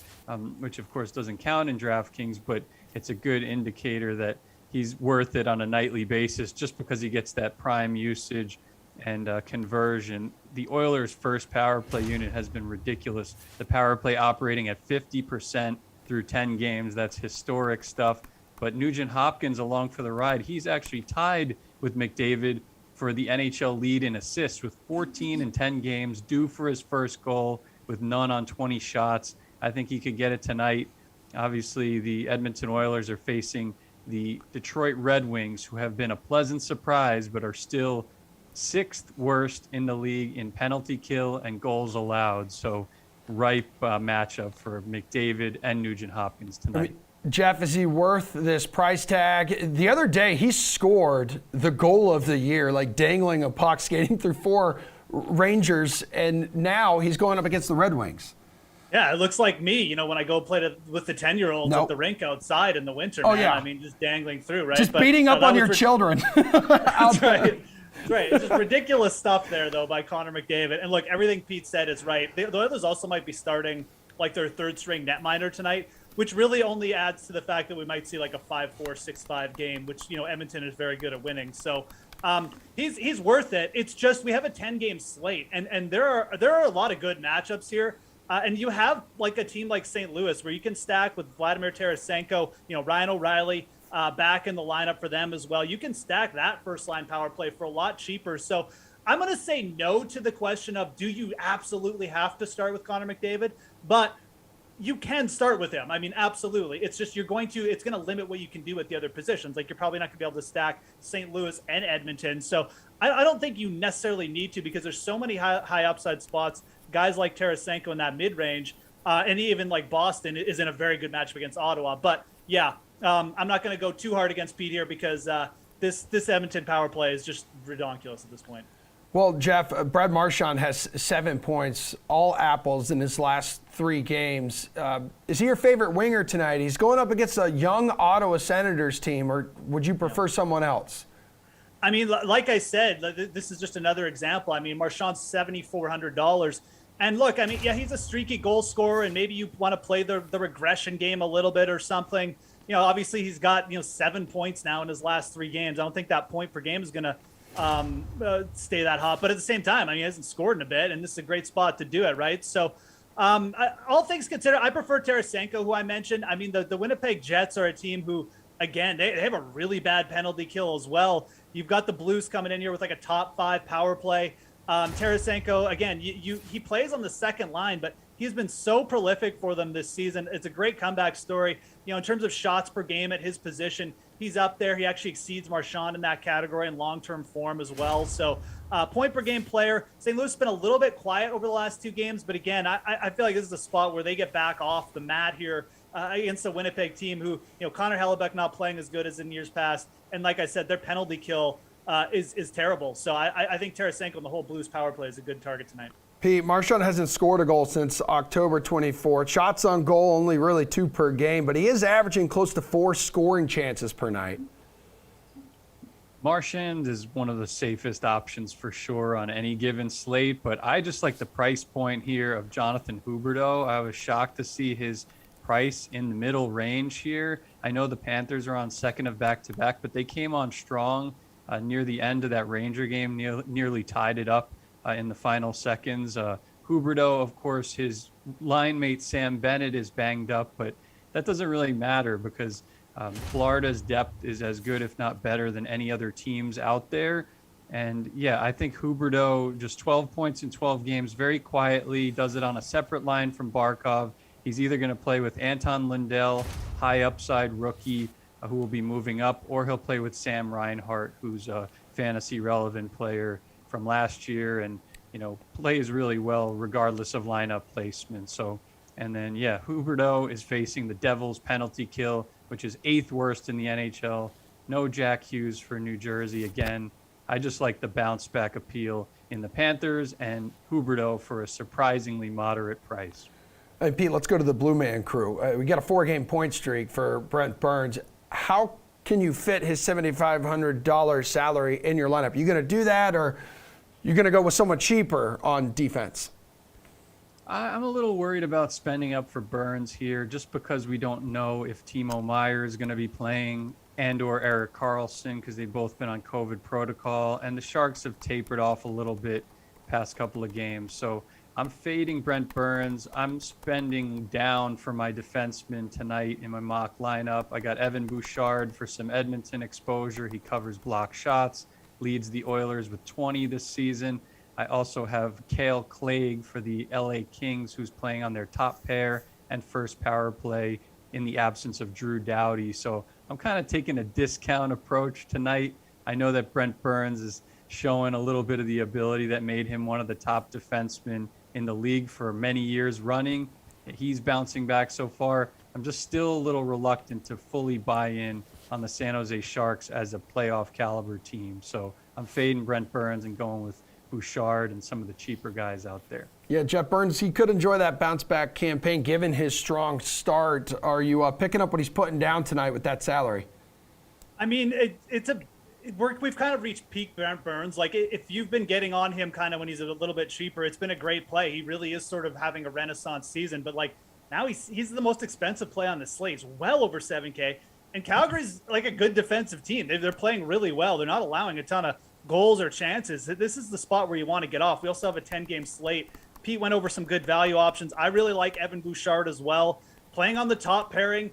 which of course doesn't count in DraftKings, but it's a good indicator that he's worth it on a nightly basis just because he gets that prime usage and conversion. The Oilers' first power play unit has been ridiculous. The power play operating at 50% through 10 games. That's historic stuff. But Nugent-Hopkins along for the ride. He's actually tied with McDavid for the NHL lead in assists with 14 in 10 games, due for his first goal with none on 20 shots. I think he could get it tonight. Obviously, the Edmonton Oilers are facing the Detroit Red Wings, who have been a pleasant surprise, but are still 6th worst in the league in penalty kill and goals allowed. So ripe matchup for McDavid and Nugent Hopkins tonight. Jeff, is he worth this price tag? The other day, he scored the goal of the year, like dangling a puck, skating through 4 Rangers, and now he's going up against the Red Wings. Yeah, it looks like me, when I go play with the 10-year-olds at the rink outside in the winter. Oh, man. yeah. I mean, just dangling through, right? Just beating up on your children. That's right. That's right. It's just ridiculous stuff there, though, by Connor McDavid. And look, everything Pete said is right. The Oilers also might be starting like their third-string netminder tonight, which really only adds to the fact that we might see like a 5-4, 6-5 game, which, Edmonton is very good at winning. So he's worth it. It's just we have a 10-game slate, and there are a lot of good matchups here. And you have like a team like St. Louis where you can stack with Vladimir Tarasenko, Ryan O'Reilly back in the lineup for them as well. You can stack that first-line power play for a lot cheaper. So I'm going to say no to the question of do you absolutely have to start with Connor McDavid? But you can start with him. I mean, absolutely. It's just it's going to limit what you can do at the other positions. Like you're probably not going to be able to stack St. Louis and Edmonton. So I don't think you necessarily need to because there's so many high upside spots. Guys like Tarasenko in that mid-range, and even like Boston is in a very good matchup against Ottawa. But yeah, I'm not going to go too hard against Pete here because this Edmonton power play is just ridiculous at this point. Well, Jeff, Brad Marchand has 7 points, all apples in his last 3 games. Is he your favorite winger tonight? He's going up against a young Ottawa Senators team, or would you prefer someone else? I mean, like I said, this is just another example. I mean, Marchand's $7,400. And look, I mean, yeah, he's a streaky goal scorer, and maybe you want to play the regression game a little bit or something. Obviously he's got, 7 points now in his last 3 games. I don't think that point per game is going to stay that hot. But at the same time, I mean, he hasn't scored in a bit, and this is a great spot to do it, right? So all things considered, I prefer Tarasenko, who I mentioned. I mean, the Winnipeg Jets are a team who, again, they have a really bad penalty kill as well. You've got the Blues coming in here with like a top 5 power play. Tarasenko, again, he plays on the second line, but he's been so prolific for them this season. It's a great comeback story. In terms of shots per game at his position, he's up there. He actually exceeds Marchand in that category in long-term form as well. So point per game player. St. Louis has been a little bit quiet over the last 2 games, but again, I feel like this is a spot where they get back off the mat here against the Winnipeg team who, Connor Hellebuck not playing as good as in years past. And like I said, their penalty kill is terrible. So I think Tarasenko and the whole Blues power play is a good target tonight. Pete, Marchand hasn't scored a goal since October 24th. Shots on goal, only really 2 per game, but he is averaging close to 4 scoring chances per night. Marchand is one of the safest options for sure on any given slate, but I just like the price point here of Jonathan Huberdeau. I was shocked to see his price in the middle range here. I know the Panthers are on second of back-to-back, but they came on strong near the end of that Ranger game, nearly tied it up in the final seconds. Huberdeau, of course, his line mate Sam Bennett is banged up, but that doesn't really matter because Florida's depth is as good, if not better, than any other teams out there. And yeah, I think Huberdeau, just 12 points in 12 games, very quietly, does it on a separate line from Barkov. He's either going to play with Anton Lundell, high upside rookie, who will be moving up, or he'll play with Sam Reinhart, who's a fantasy relevant player from last year and, plays really well regardless of lineup placement. So, and then, yeah, Huberdeau is facing the Devils penalty kill, which is 8th worst in the NHL. No Jack Hughes for New Jersey again. I just like the bounce back appeal in the Panthers and Huberdeau for a surprisingly moderate price. Hey, Pete, let's go to the Blue Man crew. We got a 4-game point streak for Brent Burns. How can you fit his $7,500 salary in your lineup? You going to do that, or you going to go with someone cheaper on defense? I'm a little worried about spending up for Burns here just because we don't know if Timo Meier is going to be playing and or Erik Karlsson because they've both been on COVID protocol, and the Sharks have tapered off a little bit past couple of games. So I'm fading Brent Burns. I'm spending down for my defenseman tonight in my mock lineup. I got Evan Bouchard for some Edmonton exposure. He covers block shots, leads the Oilers with 20 this season. I also have Cale Clegg for the LA Kings, who's playing on their top pair and first power play in the absence of Drew Doughty. So I'm kind of taking a discount approach tonight. I know that Brent Burns is showing a little bit of the ability that made him one of the top defensemen in the league for many years running. He's bouncing back so far. I'm just still a little reluctant to fully buy in on the San Jose Sharks as a playoff caliber team. So I'm fading Brent Burns and going with Bouchard and some of the cheaper guys out there. Yeah, Jeff Burns, he could enjoy that bounce back campaign given his strong start. Are you picking up what he's putting down tonight with that salary? I mean, we've kind of reached peak Brent Burns. Like, if you've been getting on him kind of when he's a little bit cheaper, it's been a great play. He really is sort of having a renaissance season. But like now he's the most expensive play on the slate. He's well over 7K. And Calgary's like a good defensive team. They're playing really well. They're not allowing a ton of goals or chances. This is the spot where you want to get off. We also have a 10-game slate. Pete went over some good value options. I really like Evan Bouchard as well. Playing on the top pairing,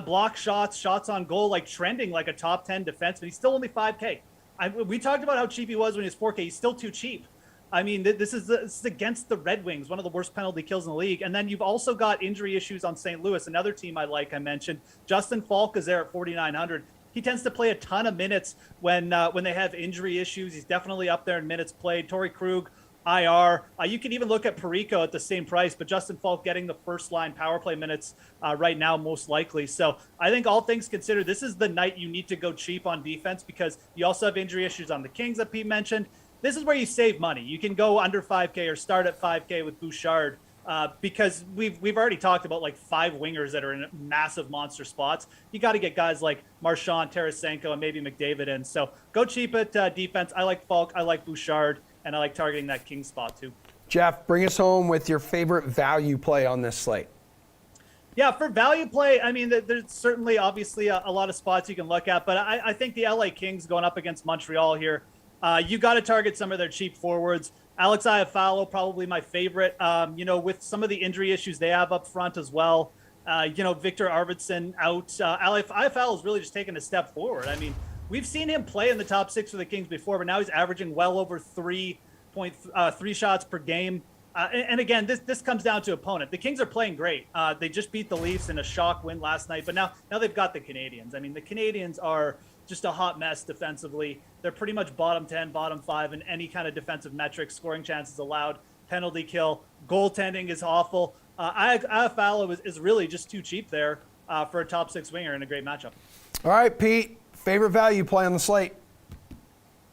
block shots, shots on goal, like trending like a top 10 defenseman. He's still only 5K. We talked about how cheap he was when he was 4K. He's still too cheap. I mean, this is against the Red Wings, one of the worst penalty kills in the league. And then you've also got injury issues on St. Louis, another team I mentioned. Justin Falk is there at 4,900. He tends to play a ton of minutes when they have injury issues. He's definitely up there in minutes played. Torrey Krug, IR. You can even look at Perico at the same price, but Justin Falk getting the first line power play minutes right now, most likely. So I think all things considered, this is the night you need to go cheap on defense because you also have injury issues on the Kings that Pete mentioned. This is where you save money. You can go under 5K or start at 5K with Bouchard because we've already talked about like 5 wingers that are in massive monster spots. You got to get guys like Marchand, Tarasenko, and maybe McDavid in. So go cheap at defense. I like Falk. I like Bouchard. And I like targeting that king spot too. Jeff, bring us home with your favorite value play on this slate. Yeah, for value play, I mean, there's certainly obviously a lot of spots you can look at, but I think the LA Kings going up against Montreal here, you got to target some of their cheap forwards. Alex Iafallo, probably my favorite, with some of the injury issues they have up front as well. Victor Arvidsson out. Iafallo is really just taking a step forward. I mean, we've seen him play in the top 6 for the Kings before, but now he's averaging well over 3 shots per game. And again, this comes down to opponent. The Kings are playing great. They just beat the Leafs in a shock win last night, but now they've got the Canadiens. I mean, the Canadiens are just a hot mess defensively. They're pretty much bottom 10, bottom 5 in any kind of defensive metrics, scoring chances allowed, penalty kill, goaltending is awful. Iafallo is really just too cheap there for a top 6 winger in a great matchup. All right, Pete. Favorite value play on the slate?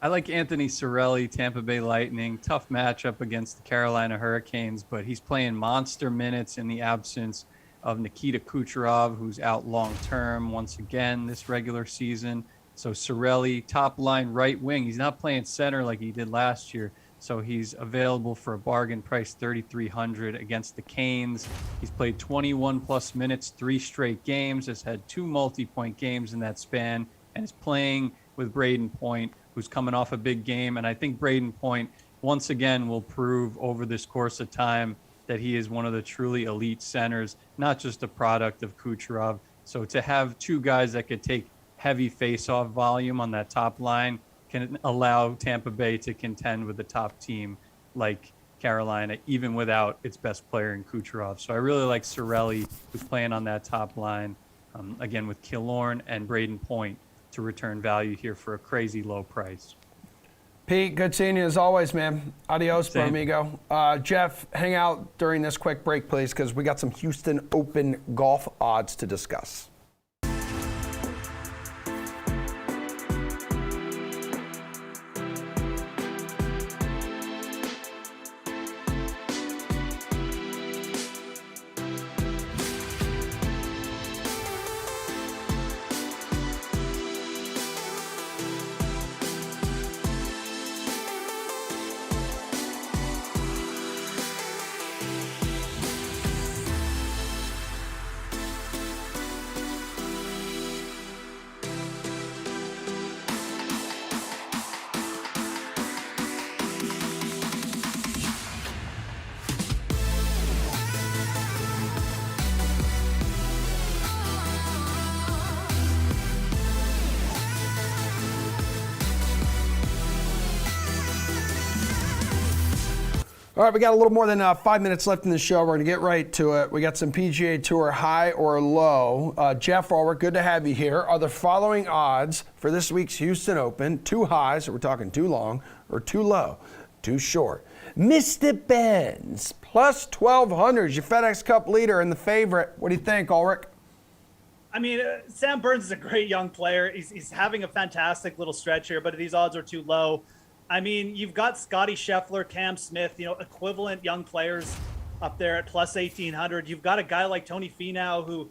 I like Anthony Cirelli, Tampa Bay Lightning. Tough matchup against the Carolina Hurricanes, but he's playing monster minutes in the absence of Nikita Kucherov, who's out long-term once again this regular season. So Cirelli, top line right wing. He's not playing center like he did last year, so he's available for a bargain price, $3,300 against the Canes. He's played 21-plus minutes, 3 straight games, has had 2 multi-point games in that span, and is playing with Braden Point, who's coming off a big game. And I think Braden Point, once again, will prove over this course of time that he is one of the truly elite centers, not just a product of Kucherov. So to have 2 guys that could take heavy face-off volume on that top line can allow Tampa Bay to contend with a top team like Carolina, even without its best player in Kucherov. So I really like Cirelli, who's playing on that top line, again with Killorn and Braden Point, to return value here for a crazy low price. Pete, good seeing you as always, man. Adios, bro, Same. amigo. Jeff, hang out during this quick break, please, because we got some Houston Open golf odds to discuss. All right, we got a little more than 5 minutes left in the show. We're going to get right to it. We got some PGA Tour high or low. Jeff Ulrich, good to have you here. Are the following odds for this week's Houston Open? 2 highs, so we're talking too long, or too low, too short. Mr. Burns, plus 1,200. Your FedEx Cup leader and the favorite. What do you think, Ulrich? I mean, Sam Burns is a great young player. He's having a fantastic little stretch here, but these odds are too low. I mean, you've got Scotty Scheffler, Cam Smith, equivalent young players up there at plus 1,800. You've got a guy like Tony Finau who,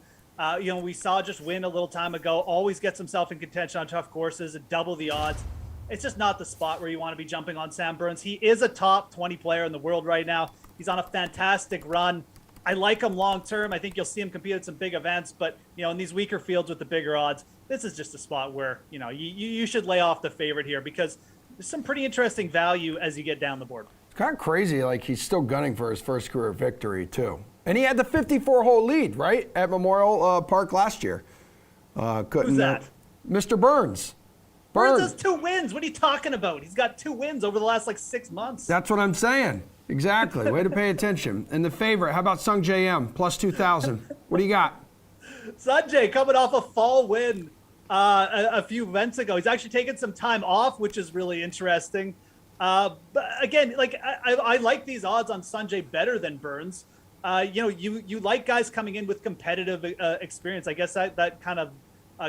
we saw just win a little time ago, always gets himself in contention on tough courses at double the odds. It's just not the spot where you want to be jumping on Sam Burns. He is a top 20 player in the world right now. He's on a fantastic run. I like him long term. I think you'll see him compete at some big events, but in these weaker fields with the bigger odds, this is just a spot where you should lay off the favorite here because there's some pretty interesting value as you get down the board. It's kind of crazy, like he's still gunning for his first career victory too, and he had the 54-hole lead right at Memorial Park last year. Who's that? Mr. Burns. Burns has 2 wins. What are you talking about? He's got 2 wins over the last 6 months. That's what I'm saying. Exactly. Way to pay attention. And the favorite, how about Sung J M, plus 2,000? What do you got? Sanjay coming off a fall win a few events ago. He's actually taken some time off, which is really interesting. But again, I like these odds on Sanjay better than Burns. You like guys coming in with competitive experience. I guess that kind of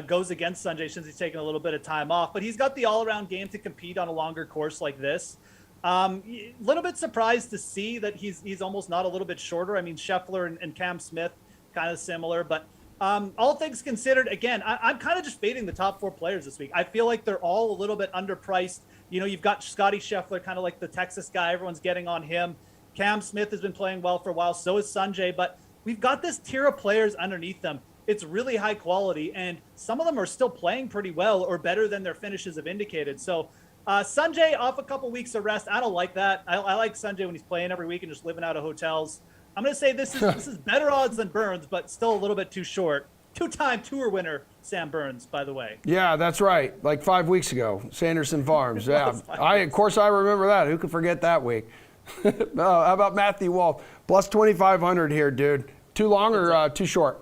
goes against Sanjay since he's taken a little bit of time off. But he's got the all-around game to compete on a longer course like this. Little bit surprised to see that he's almost not a little bit shorter. I mean, Scheffler and Cam Smith kind of similar, but all things considered, again, I'm kind of just fading the top 4 players this week. I feel like they're all a little bit underpriced. You've got Scotty Scheffler, kind of like the Texas guy. Everyone's getting on him. Cam Smith has been playing well for a while. So is Sanjay, but we've got this tier of players underneath them. It's really high quality, and some of them are still playing pretty well or better than their finishes have indicated. So Sanjay off a couple weeks of rest. I don't like that. I like Sanjay when he's playing every week and just living out of hotels. I'm going to say this is better odds than Burns, but still a little bit too short. 2-time tour winner, Sam Burns, by the way. Yeah, that's right. 5 weeks ago, Sanderson Farms. Yeah, of course I remember that. Who could forget that week? How about Matthew Wolff? Plus 2,500 here, dude. Too long or too short?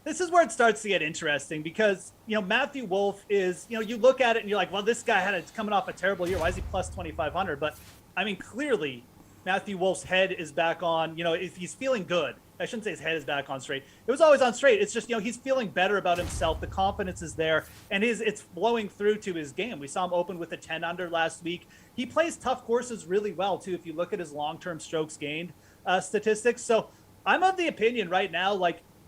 This is where it starts to get interesting because, Matthew Wolff is, you look at it and you're like, well, this guy coming off a terrible year. Why is he plus 2,500? But, I mean, clearly Matthew Wolff's head is back on, if he's feeling good. I shouldn't say his head is back on straight. It was always on straight. It's just, he's feeling better about himself. The confidence is there, and it's flowing through to his game. We saw him open with a 10 under last week. He plays tough courses really well, too, if you look at his long-term strokes gained statistics. So I'm of the opinion right now,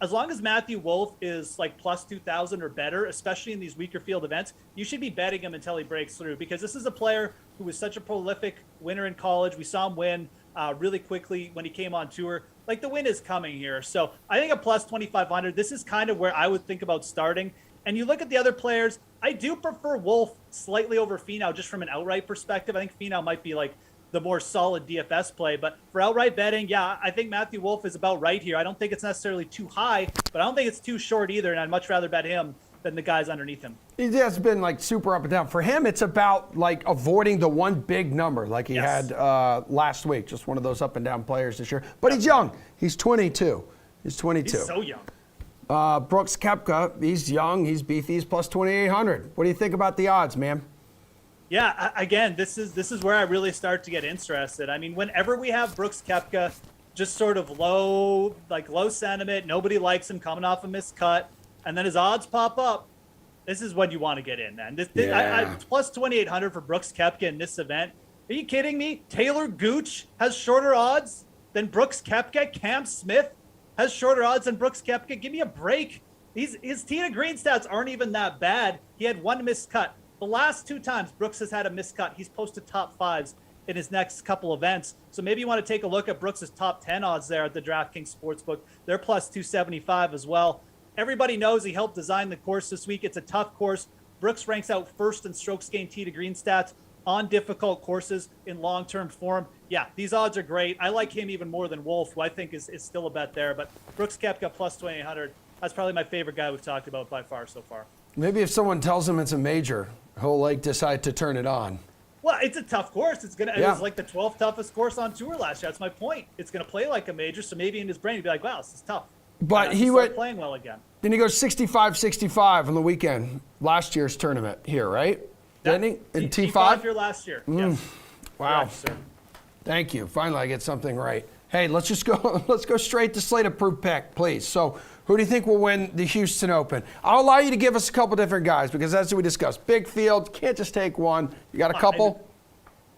as long as Matthew Wolff is plus 2,000 or better, especially in these weaker field events, you should be betting him until he breaks through because this is a player who was such a prolific winner in college. We saw him win really quickly when he came on tour. The win is coming here. So I think a plus 2,500, this is kind of where I would think about starting. And you look at the other players, I do prefer Wolff slightly over Finau just from an outright perspective. I think Finau might be the more solid DFS play. But for outright betting, yeah, I think Matthew Wolff is about right here. I don't think it's necessarily too high, but I don't think it's too short either, and I'd much rather bet him than the guys underneath him. He has been super up and down. For him, it's about avoiding the one big number like he had last week. Just one of those up and down players this year. But he's young. He's 22. He's 22. He's so young. Brooks Koepka, he's young. He's beefy. He's plus 2,800. What do you think about the odds, man? Yeah, again, this is where I really start to get interested. I mean, whenever we have Brooks Koepka just sort of low sentiment, nobody likes him coming off a missed cut, and then his odds pop up, this is when you want to get in, man. Plus 2,800 for Brooks Koepka in this event. Are you kidding me? Taylor Gooch has shorter odds than Brooks Koepka. Cam Smith has shorter odds than Brooks Koepka. Give me a break. His tee to green stats aren't even that bad. He had one missed cut. The last 2 times Brooks has had a missed cut, he's posted top 5s in his next couple events. So maybe you want to take a look at Brooks' top 10 odds there at the DraftKings Sportsbook. They're plus 275 as well. Everybody knows he helped design the course this week. It's a tough course. Brooks ranks out first in strokes gained tee to green stats on difficult courses in long-term form. Yeah, these odds are great. I like him even more than Wolff, who I think is still a bet there. But Brooks Koepka plus 2,800, that's probably my favorite guy we've talked about by far so far. Maybe if someone tells him it's a major, he'll decide to turn it on. Well, it's a tough course. It was the 12th toughest course on tour last year. That's my point. It's going to play like a major, so maybe in his brain he'd be like, wow, this is tough. But he went playing well again. Then he goes 65-65 on the weekend, last year's tournament here, right? Didn't he? In T5? T5 here last year. Yes. Wow. Correct, sir. Thank you. Finally, I get something right. Hey, let's just go. Let's go straight to slate approved pick, please. So, who do you think will win the Houston Open? I'll allow you to give us a couple different guys because as we discussed, big field, can't just take one. You got a couple?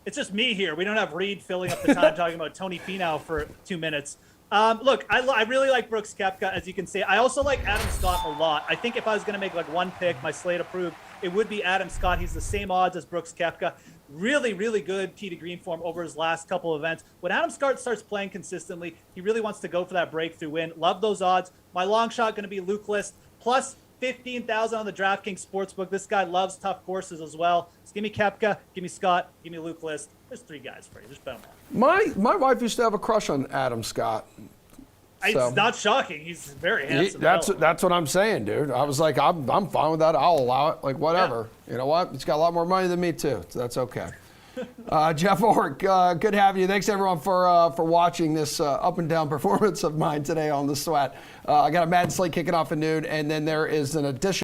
It's just me here. We don't have Reed filling up the time talking about Tony Finau for 2 minutes. Look, I really like Brooks Koepka, as you can see. I also like Adam Scott a lot. I think if I was going to make like one pick, my slate approved, it would be Adam Scott. He's the same odds as Brooks Koepka. Really, really good tee to green form over his last couple of events. When Adam Scott starts playing consistently, he really wants to go for that breakthrough win. Love those odds. My long shot going to be Luke List plus 15,000 on the DraftKings Sportsbook. This guy loves tough courses as well. So give me Koepka, give me Scott, give me Luke List. There's 3 guys for you. Just bet them all. My wife used to have a crush on Adam Scott. So. It's not shocking. He's very handsome. That's what I'm saying, dude. I was like, I'm fine with that. I'll allow it. Like, whatever. Yeah. You know what? He's got a lot more money than me, too. So that's okay. Jeff Ork, good having you. Thanks, everyone, for watching this up and down performance of mine today on The Sweat. I got a Madden slate kicking off at noon, and then there is an additional